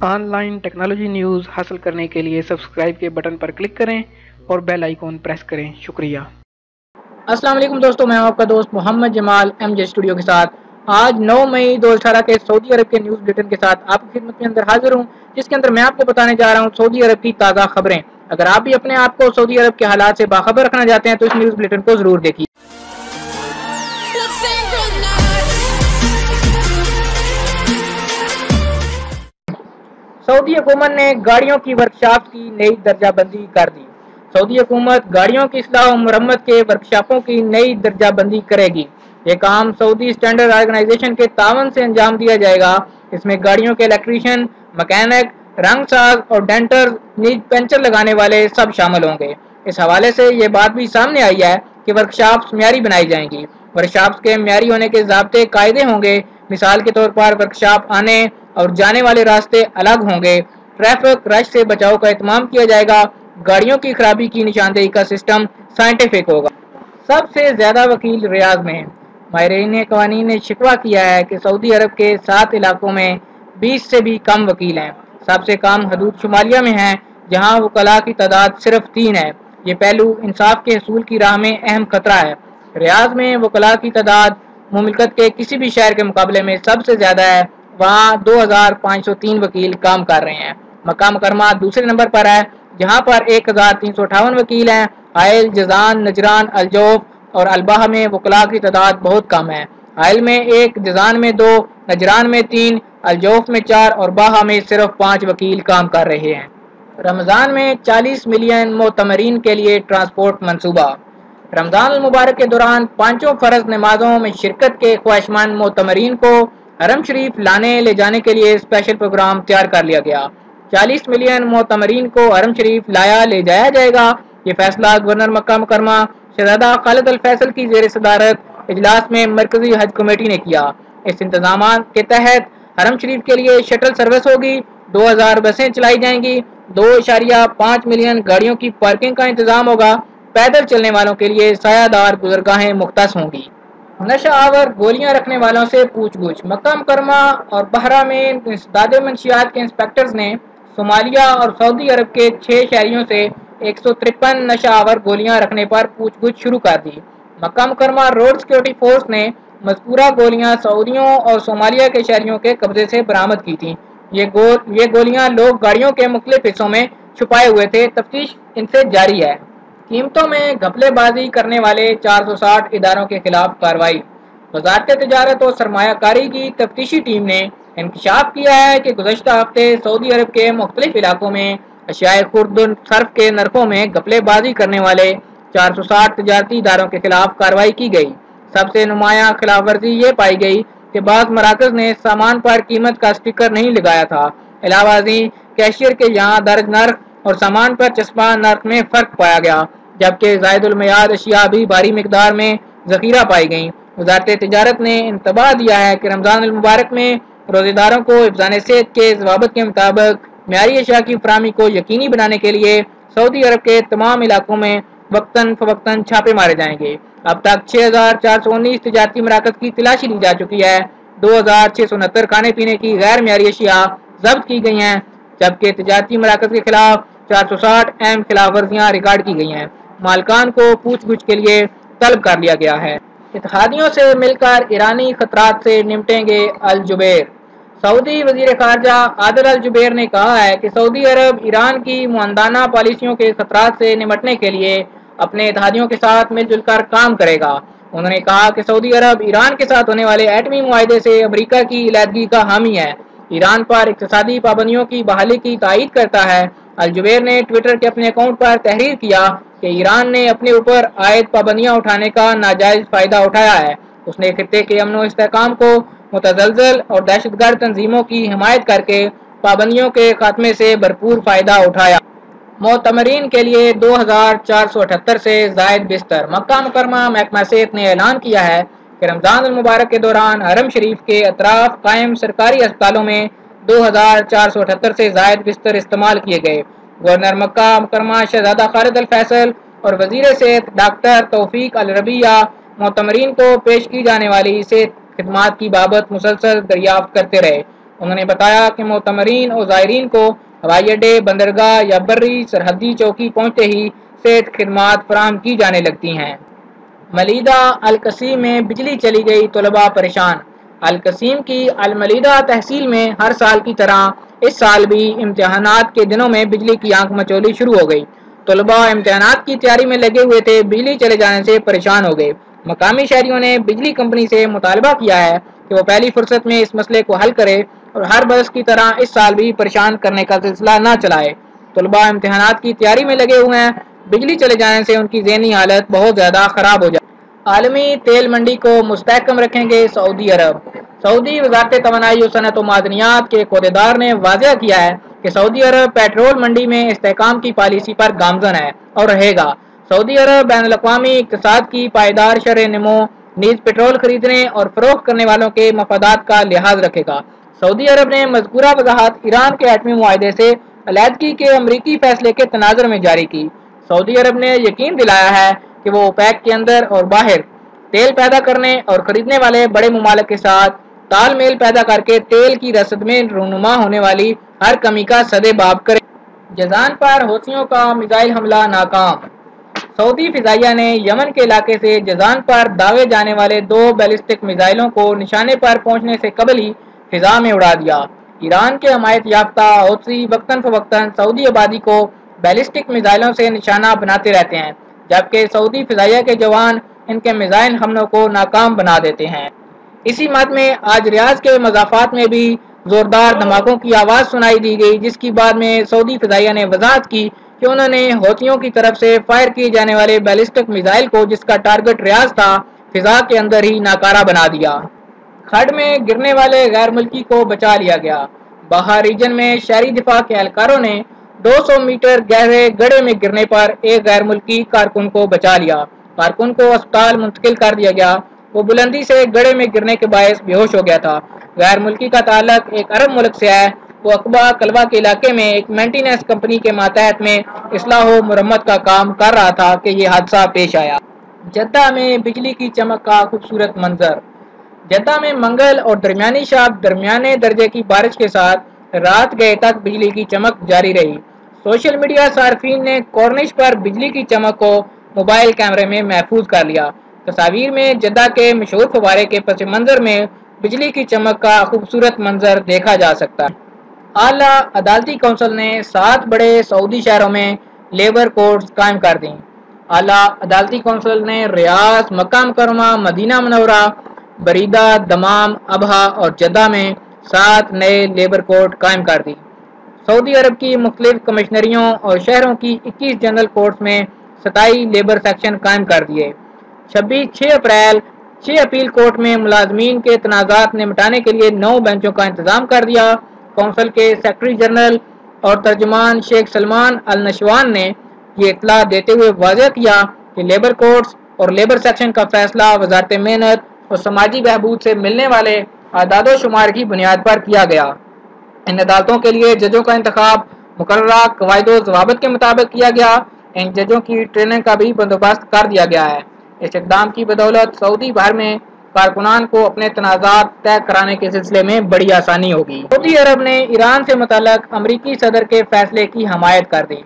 On line technology news حاصل کرنے کے لیے سبسکرائب کے بٹن پر کلک کریں اور بیل آئیکن پریس کریں۔ شکریہ۔ السلام علیکم دوستو، میں آپ کا دوست محمد جمال ایم جے اسٹوڈیو کے ساتھ آج 9 مئی 2018 کے سعودی عرب کے نیوز بلیٹن کے ساتھ آپ کی خدمت میں اندر حاضر ہوں، جس کے اندر میں آپ کو بتانے جا رہا ہوں سعودی عرب کی تازہ خبریں۔ اگر آپ بھی اپنے آپ کو سعودی عرب کے حالات سے باخبر رکھنا چاہتے ہیں تو اس نیوز بلیٹن کو ضرور دیکھیے۔ سعودی حکومت نے گاڑیوں کی ورکشاپ کی نئی درجہ بندی کر دی۔ سعودی حکومت گاڑیوں کی اصلاح و مرمت کے ورکشاپوں کی نئی درجہ بندی کرے گی۔ یہ کام سعودی سٹینڈرڈ آرگنائزیشن کے تعاون سے انجام دیا جائے گا۔ اس میں گاڑیوں کے الیکٹریشین، مکینک، رنگ ساز اور ڈینٹر، پنچر لگانے والے سب شامل ہوں گے۔ اس حوالے سے یہ بات بھی سامنے آئی ہے کہ ورکشاپس معیاری بنائی جائیں گی۔ ورکشاپس کے معیاری ہونے کے ضابطے قاعدے ہوں گے۔ مثال کے طور پر ورکشاپ آنے اور جانے والے راستے الگ ہوں گے۔ ٹریفک رش سے بچاؤ کا اہتمام کیا جائے گا۔ گاڑیوں کی خرابی کی نشاندہی کا سسٹم سائنٹیفک ہوگا۔ سب سے زیادہ وکیل ریاض میں ہیں۔ ماہرین قوانین نے شکوہ کیا ہے کہ سعودی عرب کے 7 علاقوں میں 20 سے بھی کم وکیل ہیں۔ سب سے کم حدود شمالیہ میں ہیں، جہاں وکلاء کی تعداد صرف 3 ہے۔ یہ پہلو انصاف کے حصول کی راہ میں اہم خطرہ ہے۔ ریاض میں وکلاء کی تعداد مملکت کے کسی بھی شہر کے مقابلے میں سب سے زیادہ ہے۔ وہاں 2503 وکیل کام کر رہے ہیں۔ مکہ مکرمہ دوسرے نمبر پر ہے، جہاں پر 1358 وکیل ہیں۔ عائل، جازان، نجران، الجوف اور الباحہ میں وکلاء کی تعداد بہت کم ہے۔ عائل میں 1، جازان میں 2، نجران میں 3، الجوف میں 4 اور باحہ میں صرف 5 وکیل کام کر رہے ہیں۔ رمضان میں 40 ملین معتمرین کے لیے ٹرانسپورٹ منصوبہ۔ رمضان المبارک کے دوران 5 فرض نمازوں میں شرکت کے خواہشمند معتمرین کو حرم شریف لانے لے جانے کے لیے اسپیشل پروگرام تیار کر لیا گیا۔ 40 ملین معتمرین کو حرم شریف لے جایا جائے گا۔ یہ فیصلہ گورنر مکہ مکرمہ شہزادہ خالد الفیصل کی زیر صدارت اجلاس میں مرکزی حج کمیٹی نے کیا۔ اس انتظامات کے تحت حرم شریف کے لیے شٹل سروس ہوگی، 2000 بسیں چلائی جائیں گی، 2.5 ملین گاڑیوں کی پارکنگ کا انتظام ہوگا۔ پیدل چلنے والوں کے لیے سایہ دار گزرگاہیں مختص ہوں گی۔ نشہ آور گولیاں رکھنے والوں سے پوچھ گچھ۔ مکہ مکرمہ اور بحرہ میں انسداد منشیات کے انسپیکٹرز نے صومالیہ اور سعودی عرب کے 6 شہریوں سے 153 نشہ آور گولیاں رکھنے پر پوچھ گچھ شروع کر دی۔ مکہ مکرمہ روڈ سیکورٹی فورس نے مذکورہ گولیاں سعودیوں اور صومالیہ کے شہریوں کے قبضے سے برآمد کی تھیں۔ یہ گولیاں لوگ گاڑیوں کے مختلف حصوں میں چھپائے ہوئے تھے۔ تفتیش ان سے جاری ہے۔ قیمتوں میں گھپلے بازی کرنے والے 460 اداروں کے خلاف کارروائی۔ وزارت تجارت و سرمایہ کاری کی تفتیشی ٹیم نے انکشاف کیا ہے کہ گزشتہ ہفتے سعودی عرب کے مختلف علاقوں میں اشیاء خرد و صرف کے نرخوں میں گھپلے بازی کرنے والے 460 تجارتی اداروں کے خلاف کارروائی کی گئی۔ سب سے نمایاں خلاف ورزی یہ پائی گئی کہ بعض مراکز نے سامان پر قیمت کا سٹیکر نہیں لگایا تھا۔ علاوہ ازیں کیشیئر کے یہاں درج نرخ اور سامان پر چسپاں نرخ میں فرق پایا گیا، جبکہ زائد المیعاد اشیاء بھی بھاری مقدار میں ذخیرہ پائی گئیں۔ وزارت تجارت نے انتباہ دیا ہے کہ رمضان المبارک میں روزے داروں کو حفظان صحت کے ضوابط کے مطابق معیاری اشیاء کی فراہمی کو یقینی بنانے کے لیے سعودی عرب کے تمام علاقوں میں وقتاً فوقتاً چھاپے مارے جائیں گے۔ اب تک 6419 تجارتی مراکز کی تلاشی لی جا چکی ہے۔ 2669 کھانے پینے کی غیر معیاری اشیاء ضبط کی گئی ہیں، جبکہ تجارتی مراکز کے خلاف 460 اہم خلاف ورزیاں ریکارڈ کی گئی ہیں۔ مالکان کو پوچھ گچھ کے لیے طلب کر لیا گیا ہے۔ اتحادیوں سے مل کر ایرانی خطرات سے نمٹیں گے الجبیر۔ سعودی وزیر خارجہ عادل الجبیر نے کہا ہے کہ سعودی عرب ایران کی معاندانہ پالیسیوں کے خطرات سے نمٹنے کے لیے اپنے اتحادیوں کے ساتھ مل جل کر کام کرے گا۔ انہوں نے کہا کہ سعودی عرب ایران کے ساتھ ہونے والے ایٹمی معاہدے سے امریکہ کی علیحدگی کا حامی ہے، ایران پر اقتصادی پابندیوں کی بحالی کی تائید کرتا ہے۔ الجبیر نے ٹویٹر کے اپنے اکاؤنٹ پر تحریر کیا کہ ایران نے اپنے اوپر عائد پابندیاں اٹھانے کا ناجائز فائدہ اٹھایا ہے۔ اس نے خطے کے امن و استحکام کو متزلزل اور دہشت گرد تنظیموں کی حمایت کر کے پابندیوں کے خاتمے سے بھرپور فائدہ اٹھایا۔ معتمرین کے لیے 2478 سے زائد بستر۔ مکہ مکرمہ محکمہ صحت نے اعلان کیا ہے کہ رمضان المبارک کے دوران حرم شریف کے اطراف قائم سرکاری اسپتالوں میں 2478 سے زائد بستر استعمال کیے گئے۔ گورنر مکہ مکرمہ شہزادہ خالد الفیصل اور وزیر صحت ڈاکٹر توفیق الربیہ معتمرین کو پیش کی جانے والی صحت خدمات کی بابت مسلسل دریافت کرتے رہے۔ انہوں نے بتایا کہ معتمرین اور زائرین کو ہوائی اڈے، بندرگاہ یا بری سرحدی چوکی پہنچتے ہی صحت خدمات فراہم کی جانے لگتی ہیں۔ ملیدہ القصیم میں بجلی چلی گئی، طلباء پریشان۔ القصیم کی الملیدہ تحصیل میں ہر سال کی طرح اس سال بھی امتحانات کے دنوں میں بجلی کی آنکھ مچولی شروع ہو گئی۔ طلباء امتحانات کی تیاری میں لگے ہوئے تھے، بجلی چلے جانے سے پریشان ہو گئے۔ مقامی شہریوں نے بجلی کمپنی سے مطالبہ کیا ہے کہ وہ پہلی فرصت میں اس مسئلے کو حل کرے اور ہر برس کی طرح اس سال بھی پریشان کرنے کا سلسلہ نہ چلائے۔ طلباء امتحانات کی تیاری میں لگے ہوئے ہیں، بجلی چلے جانے سے ان کی ذہنی حالت بہت زیادہ خراب ہو جائے۔ عالمی تیل منڈی کو مستحکم رکھیں گے سعودی عرب۔ سعودی وزارت توانائی و صنعت و معدنیات کے عہدیدار نے واضح کیا ہے کہ سعودی عرب پیٹرول منڈی میں استحکام کی پالیسی پر گامزن ہے اور رہے گا۔ سعودی عرب بین الاقوامی اقتصاد کی پائیدار شرح نمو نیز پیٹرول خریدنے اور فروخت کرنے والوں کے مفادات کا لحاظ رکھے گا۔ سعودی عرب نے مذکورہ وضاحت ایران کے ایٹمی معاہدے سے علیحدگی کے امریکی فیصلے کے تناظر میں جاری کی۔ سعودی عرب نے یقین دلایا ہے کہ وہ اوپیک کے اندر اور باہر تیل پیدا کرنے اور خریدنے والے بڑے ممالک کے ساتھ تال میل پیدا کر کے تیل کی رسد میں رونما ہونے والی ہر کمی کا سدے باب کرے۔ جازان پر حوثیوں کا میزائل حملہ ناکام۔ سعودی فضائیہ نے یمن کے علاقے سے جازان پر داغے جانے والے 2 بیلسٹک میزائلوں کو نشانے پر پہنچنے سے قبل ہی فضا میں اڑا دیا۔ ایران کے حمایت یافتہ حوثی وقتاً فوقتاً سعودی آبادی کو بیلسٹک میزائلوں سے نشانہ بناتے رہتے ہیں، جبکہ سعودی فضائیہ کے جوان ان کے میزائل حملوں کو ناکام بنا دیتے ہیں۔ اسی مد میں آج ریاض کے مضافات میں بھی زوردار دھماکوں کی آواز سنائی دی گئی، جس کی بعد میں سعودی فضائیہ نے وضاحت کی کہ انہوں نے حوثیوں کی طرف سے فائر کیے جانے والے بیلسٹک میزائل کو، جس کا ٹارگٹ ریاض تھا، فضا کے اندر ہی ناکارہ بنا دیا۔ کھڈ میں گرنے والے غیر ملکی کو بچا لیا گیا۔ باہا ریجن میں شہری دفاع کے اہلکاروں نے 200 میٹر گہرے گڑھے میں گرنے پر ایک غیر ملکی کارکن کو بچا لیا۔ کارکن کو اسپتال منتقل کر دیا گیا۔ وہ بلندی سے گڑھے میں گرنے کے باعث بے ہوش ہو گیا تھا۔ غیر ملکی کا تعلق ایک عرب ملک سے ہے۔ وہ عقبہ کلوہ کے علاقے میں ایک مینٹیننس کمپنی کے ماتحت میں اصلاح و مرمت کا کام کر رہا تھا کہ یہ حادثہ پیش آیا۔ جدہ میں بجلی کی چمک کا خوبصورت منظر۔ جدہ میں منگل اور درمیانی شب درمیانے درجے کی بارش کے ساتھ رات گئے تک بجلی کی چمک جاری رہی۔ سوشل میڈیا صارفین نے کورنش پر بجلی کی چمک کو موبائل کیمرے میں محفوظ کر لیا۔ تصاویر میں جدہ کے مشہور فوارے کے پس منظر میں بجلی کی چمک کا خوبصورت منظر دیکھا جا سکتا ہے۔ اعلیٰ عدالتی کونسل نے 7 بڑے سعودی شہروں میں لیبر کورٹس قائم کر دیں۔ اعلیٰ عدالتی کونسل نے ریاض، مکہ مکرمہ، مدینہ منورہ، بریدہ، دمام، ابہا اور جدہ میں 7 نئے لیبر کورٹ قائم کر دی۔ سعودی عرب کی مختلف کمشنریوں اور شہروں کی 21 جنرل کورٹس میں 27 لیبر سیکشن قائم کر دیے۔ 6 اپریل 6 اپیل کورٹ میں ملازمین کے تنازعات نمٹانے کے لیے 9 بینچوں کا انتظام کر دیا۔ کونسل کے سیکرٹری جنرل اور ترجمان شیخ سلمان النشوان نے یہ اطلاع دیتے ہوئے واضح کیا کہ لیبر کورٹس اور لیبر سیکشن کا فیصلہ وزارت محنت اور سماجی بہبود سے ملنے والے اعداد و شمار کی بنیاد پر کیا گیا۔ ان عدالتوں کے لیے ججوں کا انتخاب مقررہ قواعد و ضوابط کے مطابق کیا گیا۔ ان ججوں کی ٹریننگ کا بھی بندوبست کر دیا گیا ہے۔ اس اقدام کی بدولت سعودی بھر میں کارکنان کو اپنے تنازعات طے کرانے کے سلسلے میں بڑی آسانی ہوگی۔ سعودی عرب نے ایران سے متعلق امریکی صدر کے فیصلے کی حمایت کر دی۔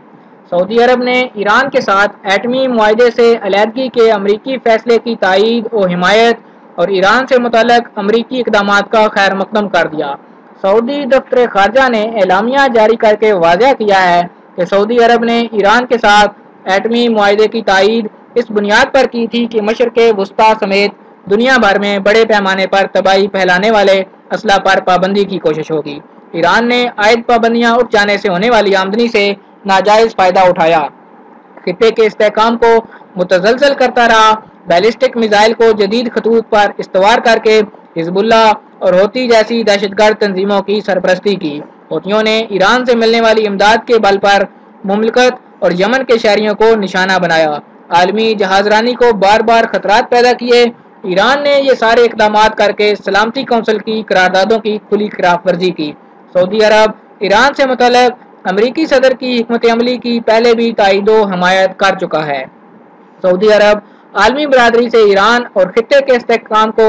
سعودی عرب نے ایران کے ساتھ ایٹمی معاہدے سے علیحدگی کے امریکی فیصلے کی تائید و حمایت اور ایران سے متعلق امریکی اقدامات کا خیر مقدم کر دیا۔ سعودی دفتر خارجہ نے اعلامیہ جاری کر کے واضح کیا ہے کہ سعودی عرب نے ایران کے ساتھ ایٹمی معاہدے کی تائید اس بنیاد پر کی تھی کہ مشرق وسطیٰ سمیت دنیا بھر میں بڑے پیمانے پر تباہی پھیلانے والے اسلحہ پر پابندی کی کوشش ہوگی۔ ایران نے عائد پابندیاں اٹھ جانے سے ہونے والی آمدنی سے ناجائز فائدہ اٹھایا، خطے کے استحکام کو متزلزل کرتا رہا، بیلسٹک میزائل کو جدید خطوط پر استوار کر کے حزب اللہ اور ہوتی جیسی دہشت گرد تنظیموں کی سرپرستی کی۔ ہوتیوں نے ایران سے ملنے والی امداد کے بل پر مملکت اور یمن کے شہریوں کو نشانہ بنایا، عالمی جہاز رانی کو بار بار خطرات پیدا کیے۔ ایران نے یہ سارے اقدامات کر کے سلامتی کونسل کی قراردادوں کی کھلی خلاف ورزی کی۔ سعودی عرب ایران سے متعلق امریکی صدر کی حکمت عملی کی پہلے بھی تائید و حمایت کر چکا ہے۔ سعودی عرب عالمی برادری سے ایران اور خطے کے استحکام کو